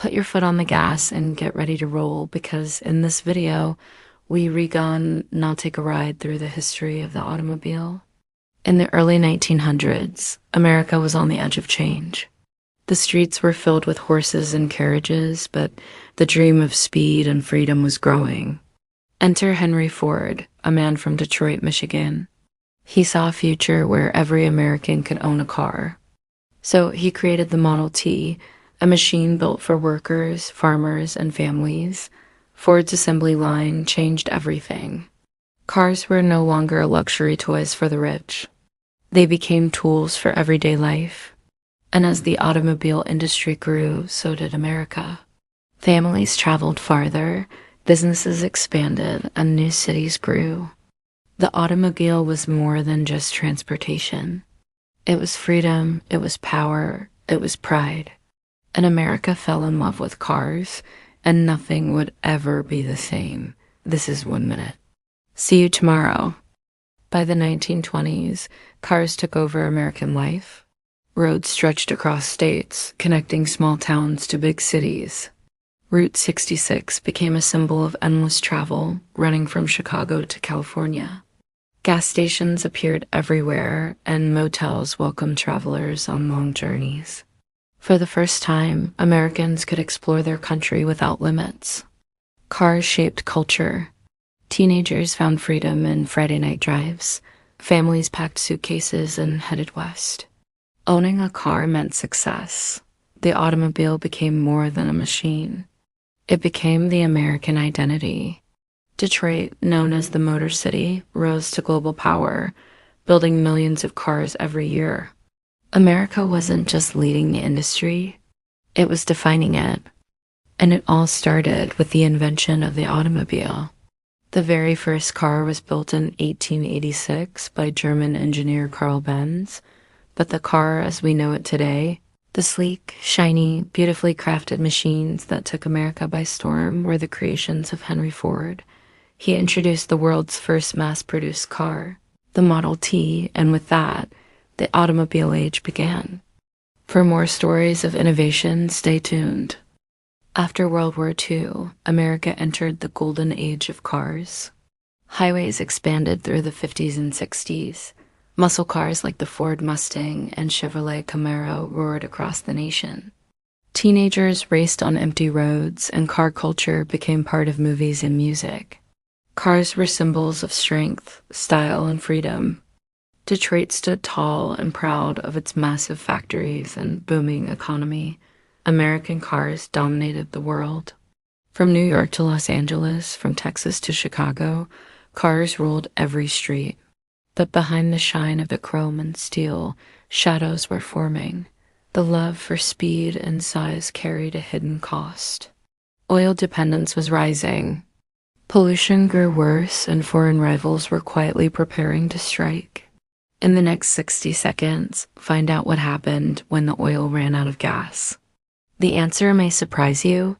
Put your foot on the gas and get ready to roll because in this video, we now take a ride through the history of the automobile. In the early 1900s, America was on the edge of change. The streets were filled with horses and carriages, but the dream of speed and freedom was growing. Enter Henry Ford, a man from Detroit, Michigan. He saw a future where every American could own a car. So he created the Model T, a machine built for workers, farmers, and families. Ford's assembly line changed everything. Cars were no longer luxury toys for the rich. They became tools for everyday life. And as the automobile industry grew, so did America. Families traveled farther, businesses expanded, and new cities grew. The automobile was more than just transportation. It was freedom, it was power, it was pride. And America fell in love with cars, and nothing would ever be the same. This is 1 Minute. See you tomorrow. By the 1920s, cars took over American life. Roads stretched across states, connecting small towns to big cities. Route 66 became a symbol of endless travel, running from Chicago to California. Gas stations appeared everywhere, and motels welcomed travelers on long journeys. For the first time, Americans could explore their country without limits. Cars shaped culture. Teenagers found freedom in Friday night drives. Families packed suitcases and headed west. Owning a car meant success. The automobile became more than a machine. It became the American identity. Detroit, known as the Motor City, rose to global power, building millions of cars every year. America wasn't just leading the industry, it was defining it. And it all started with the invention of the automobile. The very first car was built in 1886 by German engineer Carl Benz, but the car as we know it today, the sleek, shiny, beautifully crafted machines that took America by storm were the creations of Henry Ford. He introduced the world's first mass-produced car, the Model T, and with that, the automobile age began. For more stories of innovation, stay tuned. After World War II, America entered the golden age of cars. Highways expanded through the 50s and 60s. Muscle cars like the Ford Mustang and Chevrolet Camaro roared across the nation. Teenagers raced on empty roads, and car culture became part of movies and music. Cars were symbols of strength, style, and freedom. Detroit stood tall and proud of its massive factories and booming economy. American cars dominated the world. From New York to Los Angeles, from Texas to Chicago, cars ruled every street. But behind the shine of the chrome and steel, shadows were forming. The love for speed and size carried a hidden cost. Oil dependence was rising. Pollution grew worse, and foreign rivals were quietly preparing to strike. In the next 60 seconds, find out what happened when the oil ran out of gas. The answer may surprise you.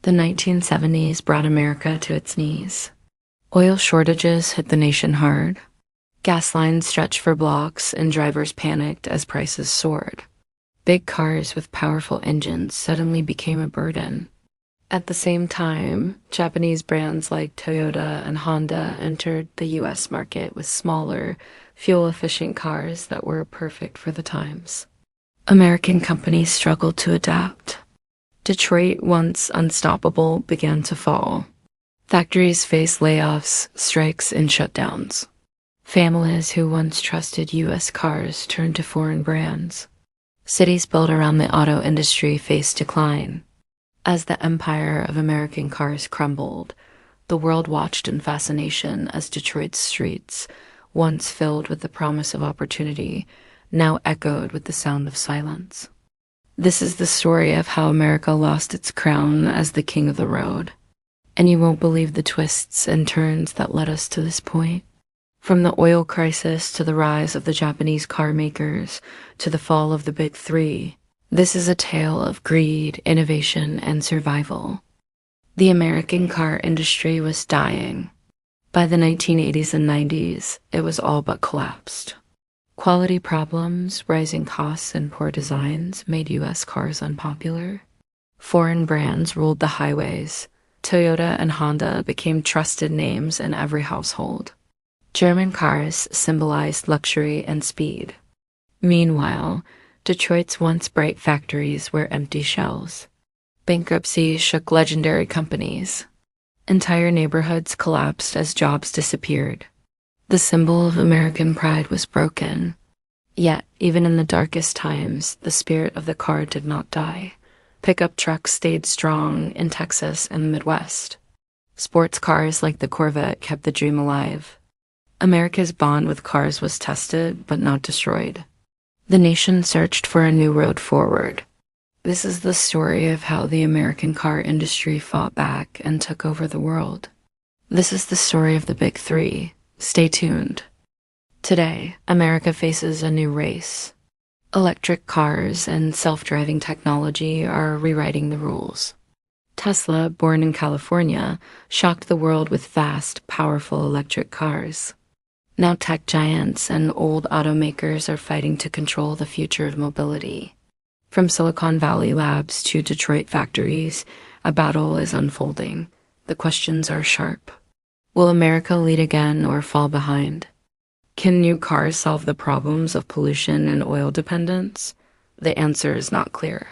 The 1970s brought America to its knees. Oil shortages hit the nation hard. Gas lines stretched for blocks, and drivers panicked as prices soared. Big cars with powerful engines suddenly became a burden. At the same time, Japanese brands like Toyota and Honda entered the US market with smaller, fuel-efficient cars that were perfect for the times. American companies struggled to adapt. Detroit, once unstoppable, began to fall. Factories faced layoffs, strikes, and shutdowns. Families who once trusted U.S. cars turned to foreign brands. Cities built around the auto industry faced decline. As the empire of American cars crumbled, the world watched in fascination as Detroit's streets, once filled with the promise of opportunity, now echoed with the sound of silence. This is the story of how America lost its crown as the king of the road. And you won't believe the twists and turns that led us to this point. From the oil crisis to the rise of the Japanese car makers to the fall of the Big Three, this is a tale of greed, innovation, and survival. The American car industry was dying. By the 1980s and 90s, it was all but collapsed. Quality problems, rising costs, and poor designs made U.S. cars unpopular. Foreign brands ruled the highways. Toyota and Honda became trusted names in every household. German cars symbolized luxury and speed. Meanwhile, Detroit's once bright factories were empty shells. Bankruptcy shook legendary companies. Entire neighborhoods collapsed as jobs disappeared. The symbol of American pride was broken. Yet, even in the darkest times, the spirit of the car did not die. Pickup trucks stayed strong in Texas and the Midwest. Sports cars like the Corvette kept the dream alive. America's bond with cars was tested, but not destroyed. The nation searched for a new road forward. This is the story of how the American car industry fought back and took over the world. This is the story of the Big Three. Stay tuned. Today, America faces a new race. Electric cars and self-driving technology are rewriting the rules. Tesla, born in California, shocked the world with fast, powerful electric cars. Now tech giants and old automakers are fighting to control the future of mobility. From Silicon Valley labs to Detroit factories, a battle is unfolding. The questions are sharp. Will America lead again or fall behind? Can new cars solve the problems of pollution and oil dependence? The answer is not clear.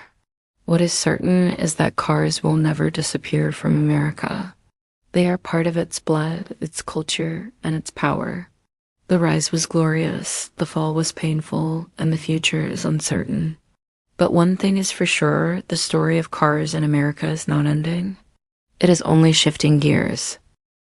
What is certain is that cars will never disappear from America. They are part of its blood, its culture, and its power. The rise was glorious, the fall was painful, and the future is uncertain. But one thing is for sure, the story of cars in America is not ending. It is only shifting gears.